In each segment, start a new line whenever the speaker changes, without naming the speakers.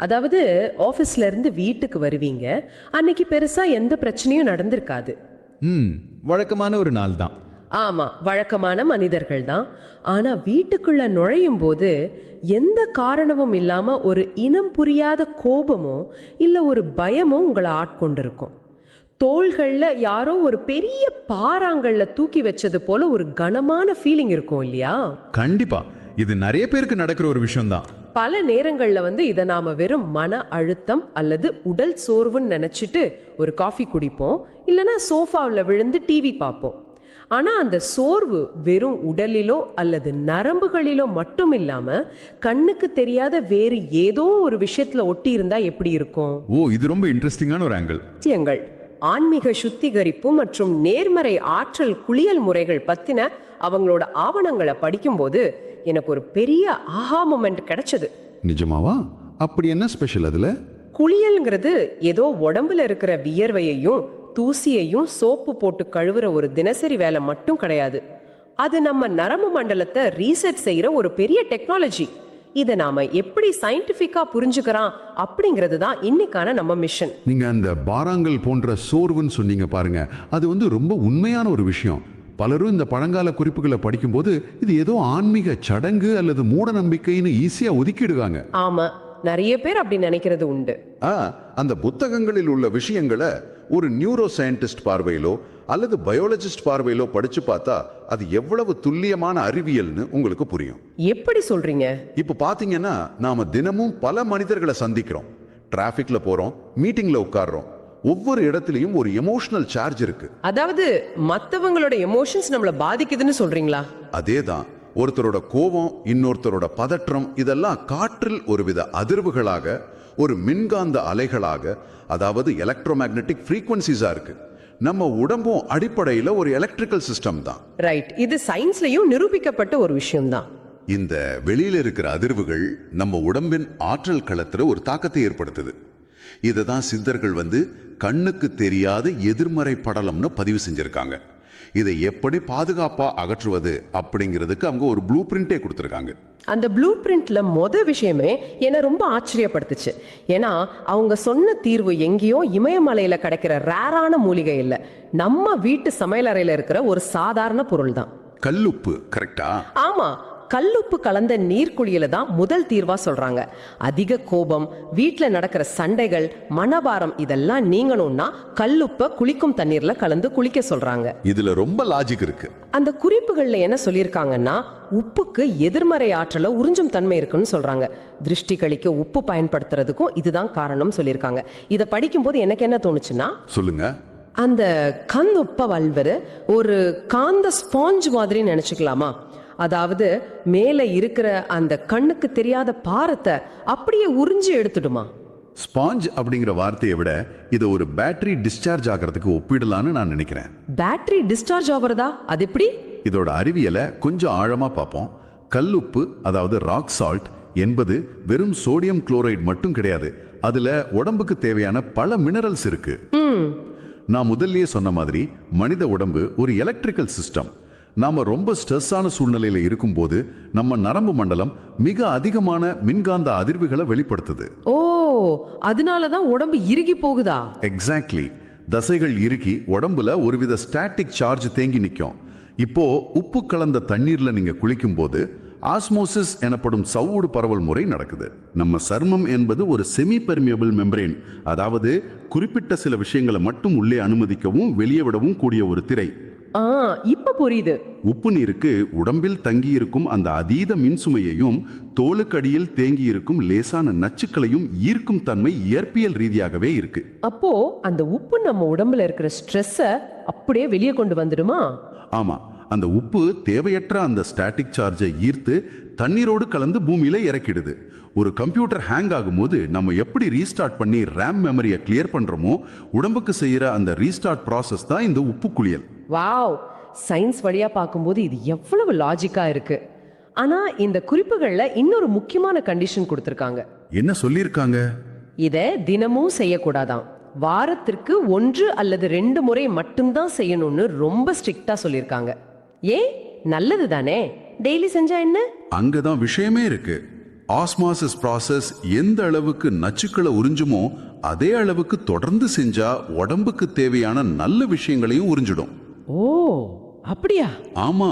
அதாவது ஆபீஸ்ல இருந்து வீட்டுக்கு வருவீங்க, அன்னைக்கு பெருசா எந்த பிரச்சனையும் நடந்திருக்காது.
வழக்கமான ஒரு நாள் தான்.
ஆமா, வழக்கமான மனிதர்கள் தான். ஆனா வீட்டுக்குள்ள நுழையும் போது எந்த காரணமும் இல்லாம ஒரு இனம் புரியாத கோபமோ இல்ல ஒரு பயமோ உங்களை ஆட்கொண்டிருக்கும். தோள்கள்ல யாரோ ஒரு பெரிய பாறாங்கல்ல தூக்கி வச்சது போல ஒரு கனமான ஃபீலிங் இருக்கும் இல்லையா?
கண்டிப்பா இது நிறைய பேருக்கு நடக்கிற ஒரு விஷயம் தான்.
பல நேரங்கள்ல இதை நாம வெறும் மன அழுத்தம் அல்லது உடல் சோர்வுன்னு நினைச்சிட்டு ஒரு காஃபி குடிப்போம், இல்லனா சோஃபாவில் விழுந்து டிவி பார்ப்போம். ஆனா அந்த சோர்வு வெறும் உடலிலோ அல்லது நரம்புகளிலோ மட்டும் இல்லாம கண்ணுக்கு தெரியாத வேறு ஏதோ ஒரு விஷயத்துல ஒட்டி இருந்தா எப்படி இருக்கும்?
இது ரொம்ப இன்ட்ரெஸ்டிங்கான ஒரு ஆங்கிள்.
சத்தியங்கள், ஆன்மீக சுத்திகரிப்பு மற்றும் நேர்மறை ஆற்றல் குளியல் முறைகள் பத்தின அவங்களோட ஆவணங்களை படிக்கும்போது எனக்கு ஒரு பெரிய ஆஹா மொமெண்ட் கிடைச்சது.
நிஜமாவா? அப்படி என்ன ஸ்பெஷல் அதுல?
குளியல்ங்கிறது ஏதோ உடம்புல இருக்கிற வியர்வையையும் தூசியையும் சோப்பு போட்டு கழுவுற ஒரு தினசரி வேலை மட்டும் கிடையாது. அது நம்ம நரம்பு மண்டலத்தை ரீசெட் செய்யற ஒரு பெரிய டெக்னாலஜி. இதை நாம எப்படி சயின்டிபிக்கா புரிஞ்சுக்கிறோம் அப்படிங்கிறது தான் இன்னைக்கான நம்ம மிஷன்.
நீங்க அந்த பாறாங்கல் போன்ற சோர்வுன்னு சொன்னீங்க பாருங்க, அது ரொம்ப உண்மையான ஒரு விஷயம். பலரும் இந்த பழங்கால குறிப்புகளை படிக்கும்போது இது ஏதோ ஆன்மீக சடங்கு அல்லது மூட நம்பிக்கைன்னு ஈஸியா ஒதுக்கிடுவாங்க.
ஆமா, நிறைய பேர் அப்படி நினைக்கிறது உண்டு.
அந்த புத்தகங்களில் உள்ள விஷயங்களை ஒரு நியூரோ சயின்டிஸ்ட் பார்வையிலோ அல்லது பயாலஜிஸ்ட் பார்வையிலோ படிச்சு பார்த்தா அது எவ்வளவு துல்லியமான அறிவியல்னு உங்களுக்கு புரியும்.
எப்படி சொல்றீங்க?
இப்ப பாத்தீங்கன்னா நாம தினமும் பல மனிதர்களை சந்திக்கிறோம், டிராபிக்ல போறோம், மீட்டிங்ல உட்கார்றோம். ஒவ்வொரு இடத்துலயும் ஒரு எமோஷனல் சார்ஜ் இருக்கு.
அதாவது மத்தவங்களோட எமோஷன்ஸ் நம்மள பாதிக்குதுன்னு சொல்றீங்களா?
அதேதான். ஒருத்தரோட கோபம், இன்னொருத்தரோட பதற்றம், இதெல்லாம் காற்றில் ஒருவித அதிர்வுகளாக, ஒரு மின்காந்த அலைகளாக, அதாவது எலக்ட்ரோமேக்னெட்டிக் ஃப்ரீக்வன்சிஸா இருக்கு. நம்ம உடம்பும் அடிப்படையில ஒரு எலக்ட்ரிக்கல் சிஸ்டம் தான்.
ரைட், இது சயின்ஸ்லயும் நிரூபிக்கப்பட்ட ஒரு விஷயம் தான்.
இந்த வெளியில இருக்கிற அதிர்வுகள் நம்ம உடம்பின் ஆற்றல் களத்துல ஒரு தாக்கத்தை ஏற்படுத்துது. இததான் சித்தர்கள் கண்ணுக்கு தெரியாத எதிர்மறை படலம்னு பதிவு செஞ்சிருக்காங்க. இதை எப்படி பாதுகாப்பா அகற்றுவது அப்படிங்கிறதுக்கு அவங்க ஒரு ப்ளூ பிரிண்டே கொடுத்துருக்காங்க.
அந்த ப்ளூ பிரிண்ட்ல விஷயமே என்ன ரொம்ப ஆச்சரியப்படுத்துச்சு. ஏன்னா அவங்க சொன்ன தீர்வு எங்கேயோ இமயமலையில கிடைக்கிற ரேரான மூலிகை இல்ல, நம்ம வீட்டு சமையலறையில இருக்கிற ஒரு சாதாரண பொருள் தான்.
கல்லுப்பு. கரெக்டா?
ஆமா, கல்லுப்பு கலந்த நீர்க்குளியல தான் முதல் தீர்வா சொல்றாங்க. அதிக கோபம், வீட்டுல நடக்கிற சண்டைகள், மனபாரம் இதெல்லாம் நீங்கணும்னா கல்லுப்ப குளிக்கும் தண்ணீர்ல கலந்து குளிக்க சொல்றாங்க.
இதுல ரொம்ப லாஜிக் இருக்கு.
அந்த குறிப்புகள்ல என்ன சொல்லியிருக்காங்கன்னா, உப்புக்கு எதிர்மறை ஆற்றல உறிஞ்சும் தன்மை இருக்குன்னு சொல்றாங்க. திருஷ்டி கழிக்க உப்பு பயன்படுத்துறதுக்கும் இதுதான் காரணம் சொல்லியிருக்காங்க. இதை படிக்கும்போது எனக்கு என்ன தோணுச்சுன்னா,
சொல்லுங்க,
அந்த கந்துப்ப வல்வரு ஒரு காந்த ஸ்பாஞ்ச் மாதிரி நினைச்சுக்கலாமா? அதாவது மேல இருக்கிற அந்த கண்ணுக்கு தெரியாத பாரத்தை அப்படியே உறிஞ்சி எடுத்துடுமா?
ஸ்பாஞ்ச் அப்படிங்கிற வார்த்தையை விட இது ஒரு பேட்டரி டிஸ்சார்ஜ் ஆகிறதுக்கு ஒப்பிடலான்னு நான் நினைக்கிறேன்.
பேட்டரி டிஸ்சார்ஜ் ஆகிறதா? அது எப்படி?
இதோட அறிவியலை கொஞ்சம் ஆழமா பார்ப்போம். கல்லுப்பு, அதாவது ராக் சால்ட் என்பது வெறும் சோடியம் குளோரைடு மட்டும் கிடையாது. அதுல உடம்புக்கு தேவையான பல மினரல்ஸ் இருக்கு. நான் முதல்லயே சொன்ன மாதிரி மனித உடம்பு ஒரு எலக்ட்ரிக்கல் சிஸ்டம். நாம ரொம்ப ஸ்ட்ரெஸ்ஸான சூழ்நிலையில இருக்கும்போது நம்ம நரம்பு மண்டலம் மிக அதிகமான மின்காந்த அதிர்வுகளை வெளிப்படுத்துது.
ஓ, அதனாலதான் உடம்பு இறுகி போகுதா?
எக்ஸாக்ட்லி. தசைகள் இறுகி உடம்புல ஒருவித ஸ்டாட்டிக் சார்ஜ் தேங்கி நிற்கும். இப்போ உப்பு கலந்த தண்ணீர்ல நீங்க குளிக்கும் போது ஆஸ்மோசிஸ் எனப்படும் சவ்வூடு பரவல் முறை நடக்குது. நம்ம சர்மம் என்பது ஒரு செமி பெர்மியபிள் மெம்பரேன், அதாவது குறிப்பிட்ட சில விஷயங்களை மட்டும் உள்ளே அனுமதிக்கவும் வெளியே விடவும் கூடிய ஒரு திரை.
இப்ப புரியுது.
உப்பு நீருக்கு உடம்பில் தங்கி இருக்கும் அந்த அதீத மின்சுமையையும் தோலுக்கடியில் தேங்கி இருக்கும் லேசான நச்சுக்களையும் ஈர்க்கும் தன்மை இயற்பியல் ரீதியாகவே இருக்கு.
அப்போ அந்த உப்பு நம்ம உடம்புல இருக்கிற ஸ்ட்ரெஸ்ஸ அப்படியே வெளியே கொண்டு வந்துடுமா?
ஆமா, அந்த உப்பு தேவையற்ற அந்த ஸ்டாட்டிக் சார்ஜை ஈர்த்து தண்ணீரோடு கலந்து பூமியில இறக்கிடுது. ஒரு கம்ப்யூட்டர் ஹேங் ஆகும்போது நம்ம எப்படி ரீஸ்டார்ட் பண்ணி ரேம் மெமரியை கிளியர் பண்றோமோ, உடம்புக்கு செய்யற அந்த ரீஸ்டார்ட் ப்ராசஸ் தான் இந்த உப்பு குளியல்.
வாவ், சயின்ஸ் வழியா பார்க்கும்போது இது எவ்வளவு லாஜிக்கா இருக்கு. ஆனா இந்த குறிப்புகள்ல இன்னொரு முக்கியமான கண்டிஷன் கொடுத்திருக்காங்க.
என்ன சொல்லியிருக்காங்க?
இத தினமும் செய்யக்கூடாதான். வாரத்திற்கு 1 அல்லது 2 முறை மட்டும்தான் செய்யணும்னு ரொம்ப ஸ்ட்ரிக்டா சொல்லியிருக்காங்க. ஏன்? நல்லது தானே, டெய்லி செஞ்சா என்ன?
அங்கதான் விஷயமே இருக்கு. ஆஸ்மாசிஸ் ப்ராசஸ் எந்த அளவுக்கு நச்சுக்களை உறிஞ்சுமோ அதே அளவுக்கு தொடர்ந்து செஞ்சா உடம்புக்கு தேவையான நல்ல விஷயங்களையும் உறிஞ்சிடும்.
ஓ அப்படியா?
ஆமா,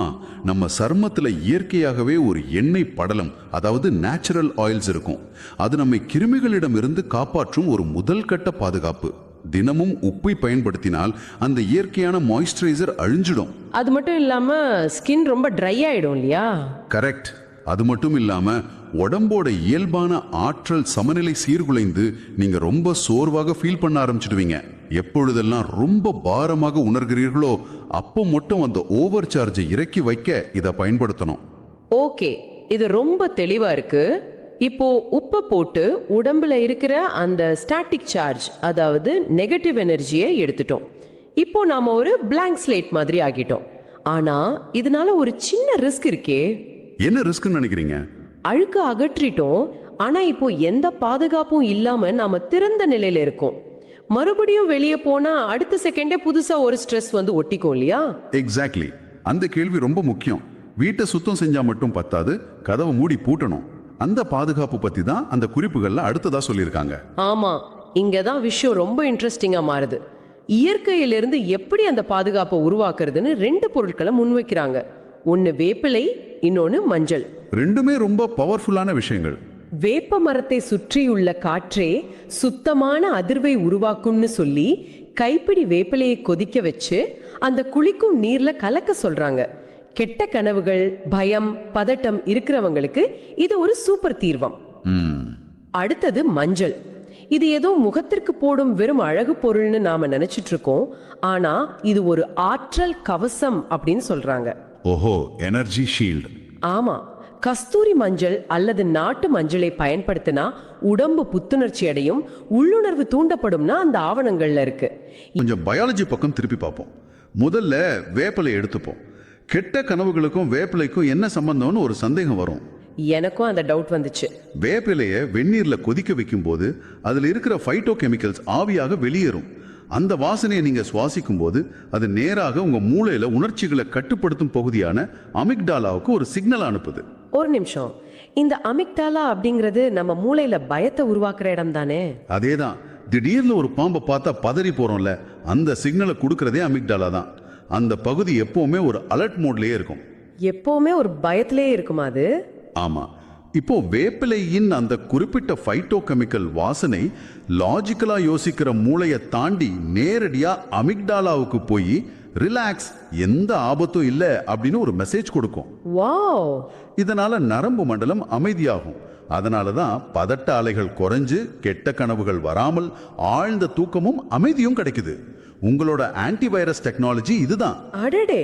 நம்ம சருமத்துல இயற்கையாகவே ஒரு எண்ணெய் படலம், அதாவது நேச்சுரல் ஆயில்ஸ் இருக்கும். அது நம்மை கிருமிகளிடம் இருந்து காப்பாற்றும் ஒரு முதல் கட்ட பாதுகாப்பு. தினமும் உப்பை பயன்படுத்தினால் அந்த இயற்கையான மாய்ஸ்சரைசர் அழிஞ்சிடும்.
அது மட்டும் இல்லாம ஸ்கின் ரொம்ப ட்ரை ஆயிடும் இல்லையா?
கரெக்ட். அது மட்டும் இல்லாம உடம்போட இயல்பான ஆற்றல் சமநிலை சீர்குலைந்து நீங்க ரொம்ப சோர்வாக ஃபீல் பண்ண ஆரம்பிச்சிடுவீங்க. எப்பொழுதெல்லாம் ரொம்ப பாரமாக உணர்கிறீர்களோ அப்போ மட்டும் அந்த ஓவர் சார்ஜை இறக்கி வைக்க இதை பயன்படுத்தணும்.
ஓகே, இது ரொம்ப தெளிவா இருக்கு. இப்போ உப்பை போட்டு உடம்புல இருக்கிற அந்த ஸ்டாட்டிக் சார்ஜ், அதாவது நெகட்டிவ் எனர்ஜியை எடுத்துட்டோம். இப்போ நாம ஒரு பிளாங்க் ஸ்லேட் மாதிரி ஆகிட்டோம். ஆனா இதனால ஒரு சின்ன ரிஸ்க் இருக்கே.
என்ன ரிஸ்க்னு நினைக்கிறீங்க?
அழுக்கு அகற்றிட்டோம், ஆனா இப்போ எந்த பாதுகாப்பும் இல்லாம நாம திறந்த நிலையில இருக்கோம். மறுபடியும் வெளியே போனா அடுத்த செகண்டே புதுசா ஒரு ஸ்ட்ரெஸ் வந்து ஒட்டிக்கும் இல்லையா?
எக்ஸாக்ட்லி. அந்த கேள்வி ரொம்ப முக்கியம். வீட்டை சுத்தம் செஞ்சா மட்டும் பத்தாது, கதவை மூடி பூட்டணும். அந்த பாதுகாப்பு பத்தி தான் அந்த குறிப்புகள்ல அடுத்ததா சொல்லியிருக்காங்க.
ஆமா, இங்கதான் விஷயம் ரொம்ப இன்ட்ரெஸ்டிங்கா மாறுது. இயற்கையிலிருந்து எப்படி அந்த பாதுகாப்பை உருவாக்குறதுன்னு 2 பொருட்களை முன்வைக்கிறாங்க. ஒன்னு வேப்பிலை, இன்னொன்னு மஞ்சள்.
ரெண்டுமே ரொம்ப பவர்ஃபுல்லான விஷயங்கள்.
வேப்ப மரத்தை சுற்றியுள்ள காற்றே சுத்தமான அதிர்வை உருவாக்கும்னு சொல்லி கைப்பிடி வேப்பிலையை கொதிக்க வச்சு அந்த குளிக்கும் நீர்ல கலக்க சொல்றாங்க. கெட்ட கனவுகள், பயம், பதட்டம் இருக்கிறவங்களுக்கு இது ஒரு சூப்பர் தீர்வம். அடுத்தது மஞ்சள். இது ஏதோ முகத்திற்கு போடும் வெறும் அழகு பொருள்னு நாம நினைச்சிட்டு இருக்கோம். ஆனா இது ஒரு ஆற்றல் கவசம் அப்படின்னு சொல்றாங்க.
ஓஹோ, எனர்ஜி ஷீல்ட்.
ஆமா, கஸ்தூரி மஞ்சள் அல்லது நாட்டு மஞ்சளை பயன்படுத்தினா உடம்பு புத்துணர்ச்சி அடையும், உள்ளுணர்வு தூண்டப்படும்னா அந்த ஆவணங்கள்ல இருக்கு.
கொஞ்சம் பயாலஜி பக்கம் திருப்பி பார்ப்போம். முதல்ல வேப்பிலை எடுத்துப்போம். கெட்ட கனவுகளுக்கும் வேப்பிலைக்கும் என்ன சம்பந்தம்னு ஒரு சந்தேகம் வரும்.
எனக்கும் அந்த டவுட் வந்துச்சு.
வேப்பிலையை வெந்நீர்ல கொதிக்க வைக்கும் போது அதுல இருக்கிற ஃபைட்டோ கெமிக்கல்ஸ் ஆவியாக வெளியேறும். அந்த வாசனையை நீங்க சுவாசிக்கும் போது அது நேராக உங்க மூளையில உணர்ச்சிகளை கட்டுப்படுத்தும் பகுதியான அமிக்டாலாவுக்கு ஒரு சிக்னல் அனுப்புது.
ஒரு நிமிஷம், இந்த அமிக்டாலா அப்படிங்கிறது நம்ம மூளையில பயத்தை உருவாக்குற இடம் தானே?
அதேதான். திடீர்னு ஒரு பாம்பை பார்த்தா பதறி போறோம்ல, அந்த சிக்னலை கொடுக்கறதே அமிக்டாலா தான். அந்த பகுதி எப்பவுமே ஒரு அலர்ட் மோட்லயே இருக்கும்.
எப்பவுமே ஒரு பயத்திலே இருக்குமா அது?
ஆமா. இப்போ வேப்பிலையின் அந்த குறிப்பிட்ட ஃபைட்டோ கெமிக்கல் வாசனை லாஜிக்கலா யோசிக்கிற மூளையை தாண்டி நேரடியா அமிக்டாலாவுக்கு போய் ரிலாக்ஸ், எந்த ஆபத்தும் இல்லை அப்படின்னு ஒரு மெசேஜ் கொடுக்கும்.
வாவ்!
இதனால நரம்பு மண்டலம் அமைதியாகும். அதனால தான் பதட்ட அலைகள் குறைஞ்சு கெட்ட கனவுகள் வராமல் ஆழ்ந்த தூக்கமும் அமைதியும் கிடைக்குது. உங்களோட ஆன்டிவைரஸ் டெக்னாலஜி இதுதான்.
அடடே,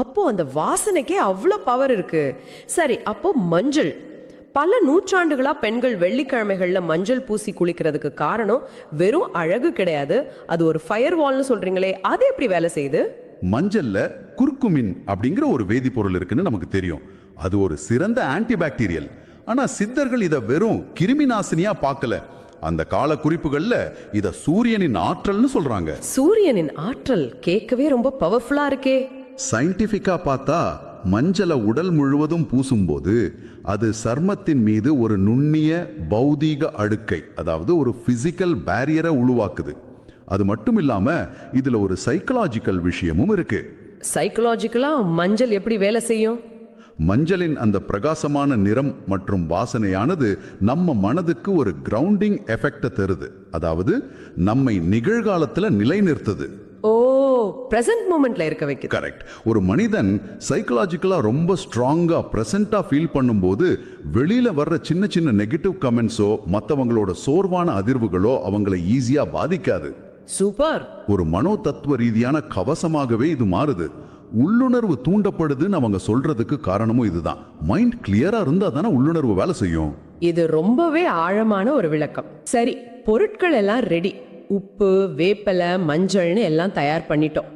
அப்போ அந்த வாசனைக்கே அவ்வளோ பவர் இருக்கு. சரி, அப்போ மஞ்சள். பல நூற்றாண்டுகளா பெண்கள் வெள்ளிக்கிழமைகள்ல மஞ்சள் பூசி குளிக்கிறதுக்கு காரணம் வெறும் அழகு கிடையாது, அது ஒரு ஃபயர் வால்னு சொல்றீங்களே, அது எப்படி வேலை செய்யுது?
மஞ்சள்ல குர்குமின் அப்படிங்கிற ஒரு வேதிப்பொருள் இருக்குன்னு நமக்கு தெரியும். அது ஒரு சிறந்த ஆன்டிபாக்டீரியல். ஆனா சித்தர்கள் இத வெறும் கிருமி நாசினியா பார்க்கல. அந்த கால குறிப்புகள்ல இத சூரியனின் ஆற்றல்னு சொல்றாங்க.
சூரியனின் ஆற்றல் கேட்கவே ரொம்ப பவர்ஃபுல்லா இருக்கே.
சயின்டிபிக்கா பார்த்தா மஞ்சளை உடல் முழுவதும் பூசும்போது அது சர்மத்தின் மீது ஒரு நுண்ணிய பௌதீக அடுக்கை, அதாவது ஒரு பிசிக்கல் பேரியரை உருவாக்குது. அது மட்டும் இல்லாம இதுல ஒரு சைக்கலாஜிக்கல் விஷயமும் இருக்கு.
சைக்கலாஜிக்கலா மஞ்சள் எப்படி வேலை செய்யும்?
மஞ்சளின் அந்த பிரகாசமான நிறம் மற்றும் வாசனையானது நம்ம மனதுக்கு ஒரு கிரவுண்டிங் எஃபெக்ட தருது. அதாவது நம்மை நிகழ்காலத்துல நிலைநிறுத்துது.
ஓ, பிரசன்ட் மூமெண்ட்ல இருக்க வைக்குது.
கரெக்ட். ஒரு மனிதன் சைக்கலாஜிக்கலா ரொம்ப ஸ்ட்ராங்கா பிரசன்டா ஃபீல் பண்ணும்போது வெளியில வர்ற சின்ன சின்ன நெகட்டிவ் கமெண்ட்ஸோ மற்றவங்களோட சோர்வான அதிர்வுகளோ அவங்களை ஈஸியா பாதிக்காது.
சூப்பர்.
ஒரு மனோ தத்துவ ரீதியான கவசமாகவே இது மாறுது. உள்ளுணர்வு தூண்டப்படுதுன்னு அவங்க சொல்றதுக்கு காரணமும் இதுதான். மைண்ட் கிளியரா இருந்தா தானே உள்ளுணர்வு வேலை செய்யும்.
இது ரொம்பவே ஆழமான ஒரு விளக்கம். சரி, பொருட்கள் எல்லாம் ரெடி. உப்பு, வேப்பலை, மஞ்சள்னு எல்லாம் தயார் பண்ணிட்டோம்.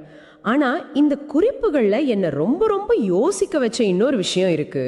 ஆனா இந்த குறிப்புகள்ல என்ன ரொம்ப ரொம்ப யோசிக்க வச்ச இன்னொரு விஷயம் இருக்கு.